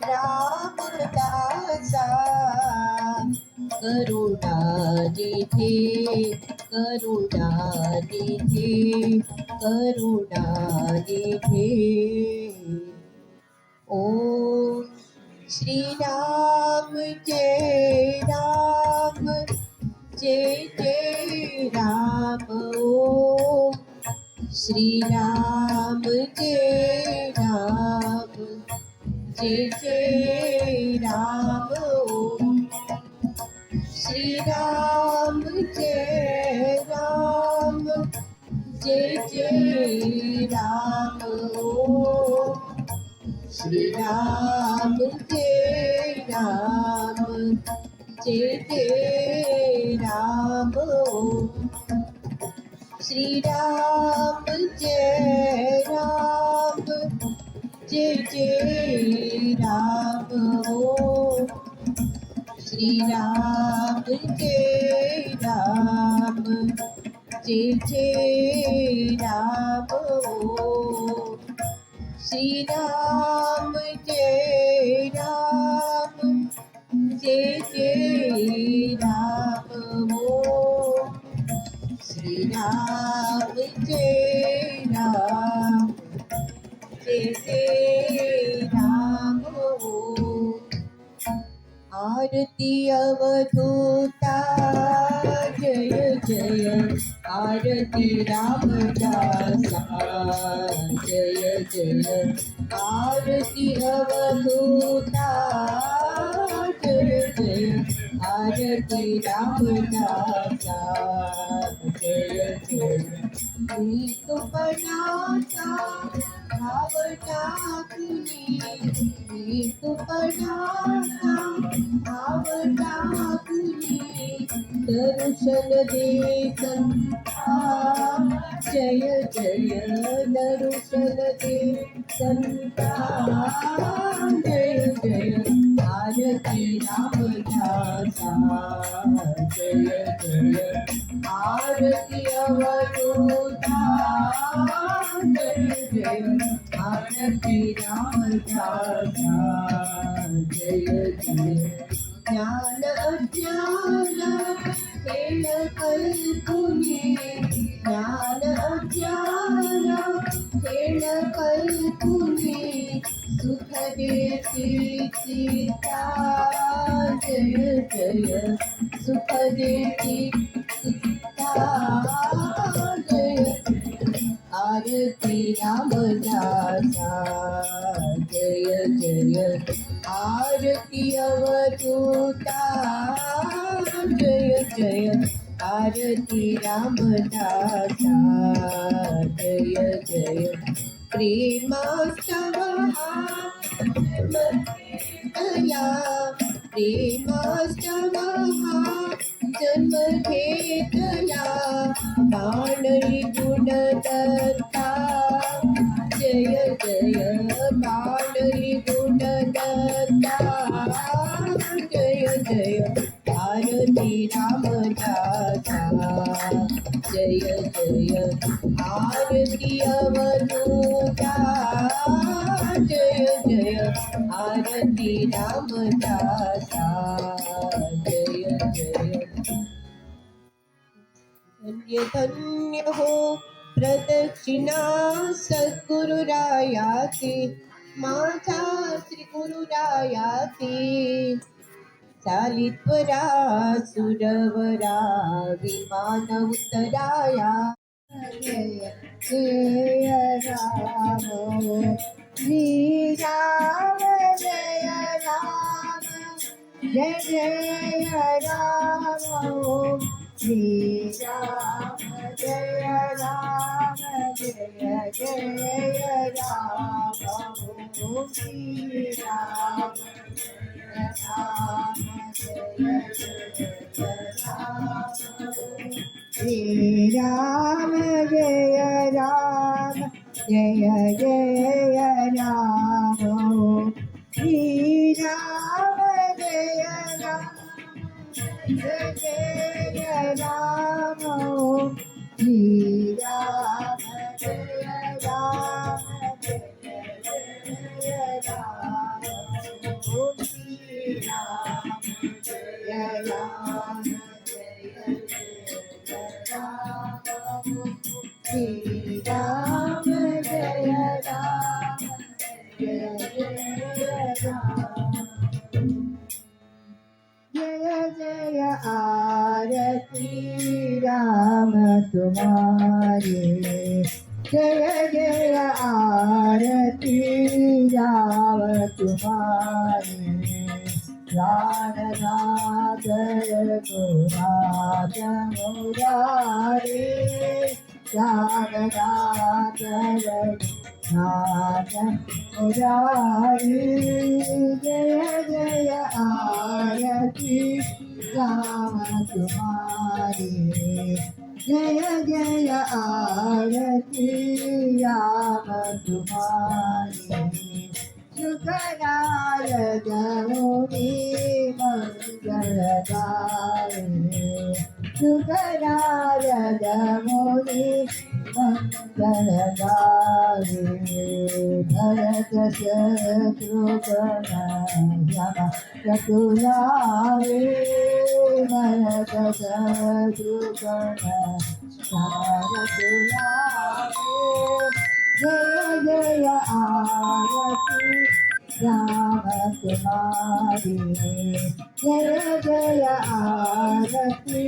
रामदासा करुणानिधे करुणानिधे करुणानिधे ओम श्री राम जय राम जय जय राम ओम श्री राम जय राम जय जय राम ओम श्री राम जय राम जय जय राम ओम श्री राम जय राम जय जय राम श्री राम जय राम जय जय राम श्री राम जय राम जय जय राम श्री राम जय राम जय जय राम श्री राम जय राम जय जय राम आरती अवधूता जय जय आरती रामदासा जय जय आरती अवधूता जय जय आरती रामदासा जय जय तुपणाचा भावना तुनी तुपणाचा भावना तुनी दर्शन दे संता जय जय दर्शन दे संता जय जय आरती रामदासा जय जय आरती अवधूता जय जय आरती रामदासा जय जय ज्ञान अज्ञान खेळ कल्पुनी ज्ञान अज्ञान खेळ कल्पुनी सुख देती सीता जय जय सुख देती सीता जय आरती रामदासा जय जय आरती अवधूता जय जय आरती रामदासा जय जय प्रेमास्तव दया प्रेमास्तव जन्म घेतला बाणई गुणदत्ता जय जय बाणई गुणदत्ता जय जय आरती रामदासा जय जय आरती अवधूता जय जय आरती रामदासा जय जय धन्य धन्य हो प्रदक्षिणा सद्गुरुरायाची माझा श्री गुरुरायाची चालित्वरा सुरवरा विमान उत्तराया जय जय राम श्री राम जय राम जय जय राम श्री राम जय राम जय जय राम श्री राम श्री राम जय राम जय जय राम श्री राम जय राम जय जय राम श्री राम जय राम जय जय राम जय जय आरती राम तुम्हारी, जय जय आरती राम तुम्हारी। प्राणनाथ रघुनाथ मुरारी, प्राणनाथ रघुनाथ मुरारी। जय जय आरती राम तुम्हारी, जय जय आरती राम तुम्हारी। सुखनारद मुनि मंगलगाए, सुखनारद मुनि मंगलगाए। भरत शत्रुघ्न श्यामा रघुराई, भरत शत्रुघ्न श्यामा रघुराई। जय जय आरती राम तुम्हारी, जय जय आरती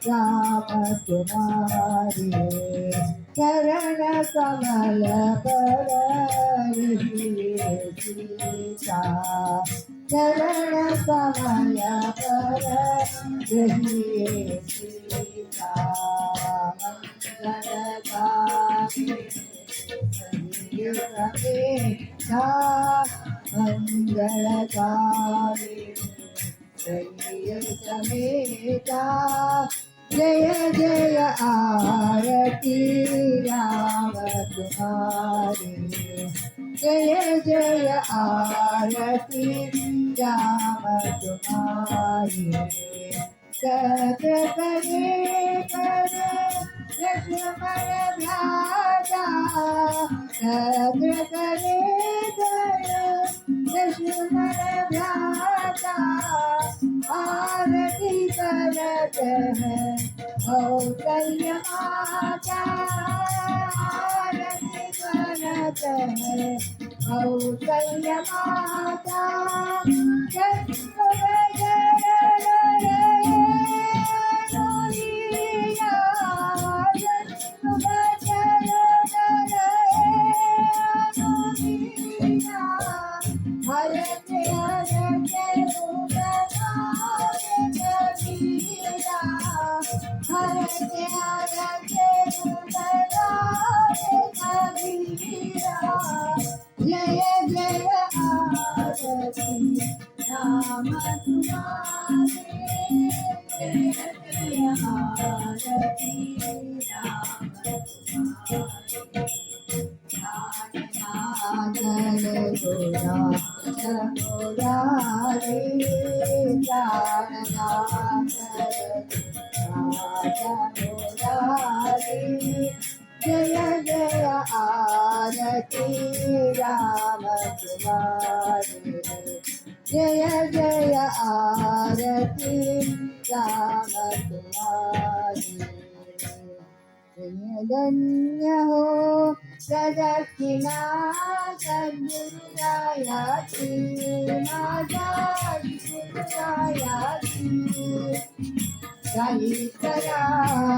राम तुम्हारी। चरण कमल पर सीता, चरण कमल पर सीता। मंगलकारी समेता। जय जय आरती राम तुम्हारी, जय जय आरती राम तुम्हारी। सत्र करे करे लक्ष्मण भ्राता, सत्र करे करे लक्ष्मण भ्राता। आरती करत है कौसल्य माता, आरती करत है कौसल्य माता। जय जय आरती राम तुम्हारी, जय जय आरती राम तुम्हारी। मुरारी, मुरारी। जय जय आरती राम तुम्हारी, जय जय आरती राम तुम्हारी। धन्य हो प्रदक्षिणा सद्गुरुरायाची, माझा गुरुरायाची। काही करा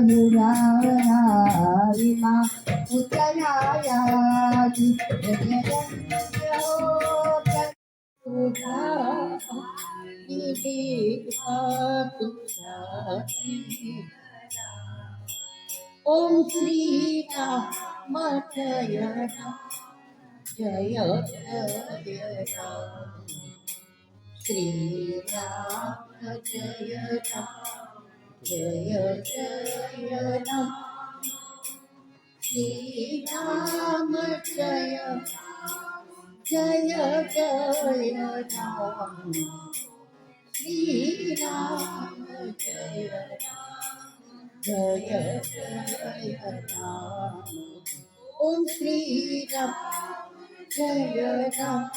दुरावरारिमा उतरायाची। धन्य हो प्रदक्षिणा ओम श्री राम जय राम, जय जय राम। श्री राम जय राम, जय जय राम। श्री राम जय जय जय राम। श्री राम जय जय जय राम। ओम श्री राम जय राम,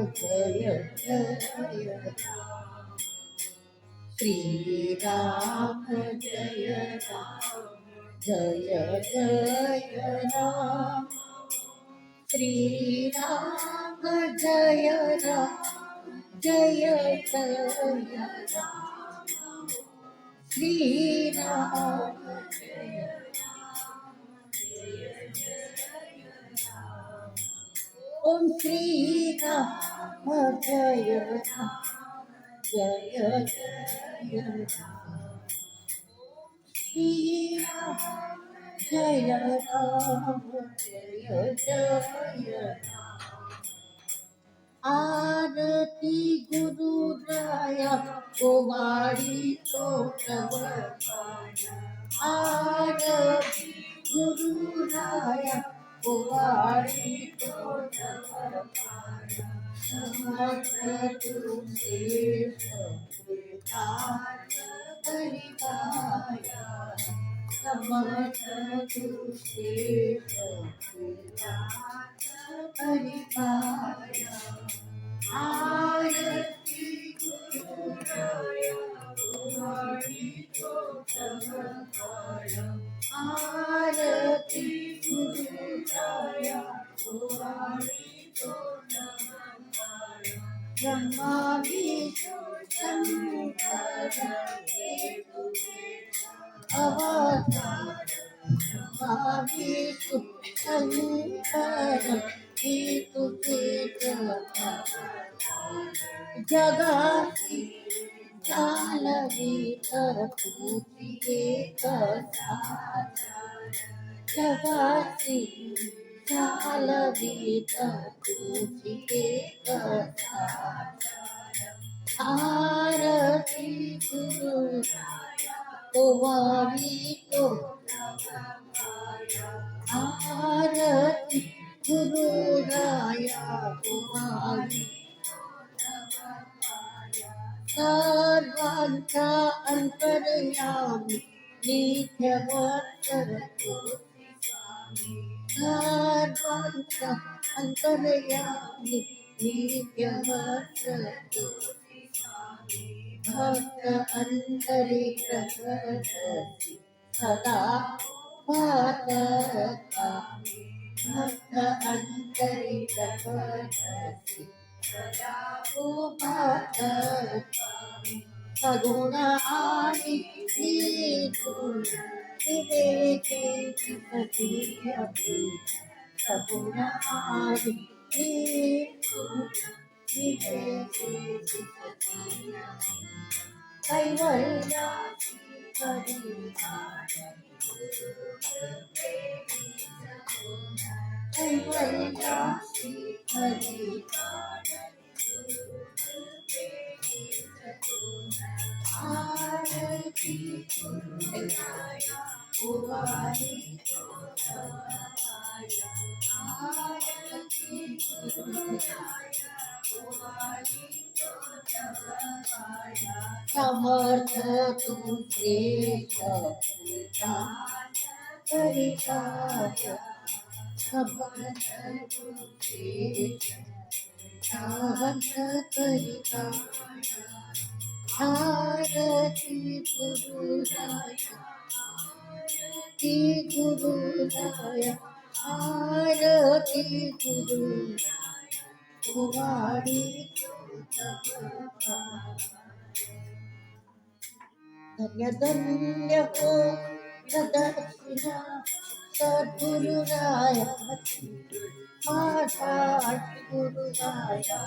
जय जय राम। श्री राम जय राम, जय जय राम। श्रीराम जय राम जय जय राम श्रीराम ओम श्री राम जय राम जय जय राम श्री राम जय राम जय जय राम आरती गुरु राया कुमारी तो आरती गुरु राया कुमारी तो समर्थ तुझे परिपाया समर्थ तुझे परिपाया आरती गुरु राया कुमारी तो आरती गुरु राया कुमारी तो ब्रह्मा विष्णु शंकर अवतार ब्रह्मा विष्णु शंकर तुझे जगाती चालवी तुझे जगाती चालवी तुझे आरती गुरु कुमारी तो आरती गुरु राया कुमारी सर्वांचा अंतर्यामी नित्यवर्तर सर्वांचा अंतर्यामी नित्यवर्तर भक्त अंतरी प्रकटति सदा पातकामि भक्त अंतरी प्रकटति सदा पातकामि सगुण आदि निर्गुण विवेके चिपति अपि सगुण आदि निर्गुण विवेके चिपति अपि कैवल्यासी कैवल्यासी आरती गुरुराया कुमारी आरती गुरुराया कुमारी समर्थ तुझे परिपाय समर्थ तुझे परिपाय आरती गुरुराया आरती गुरुराया आरती गुरु कुमारी धन्य धन्य हो प्रदक्षिणा सद्गुरुराया माझा गुरुराया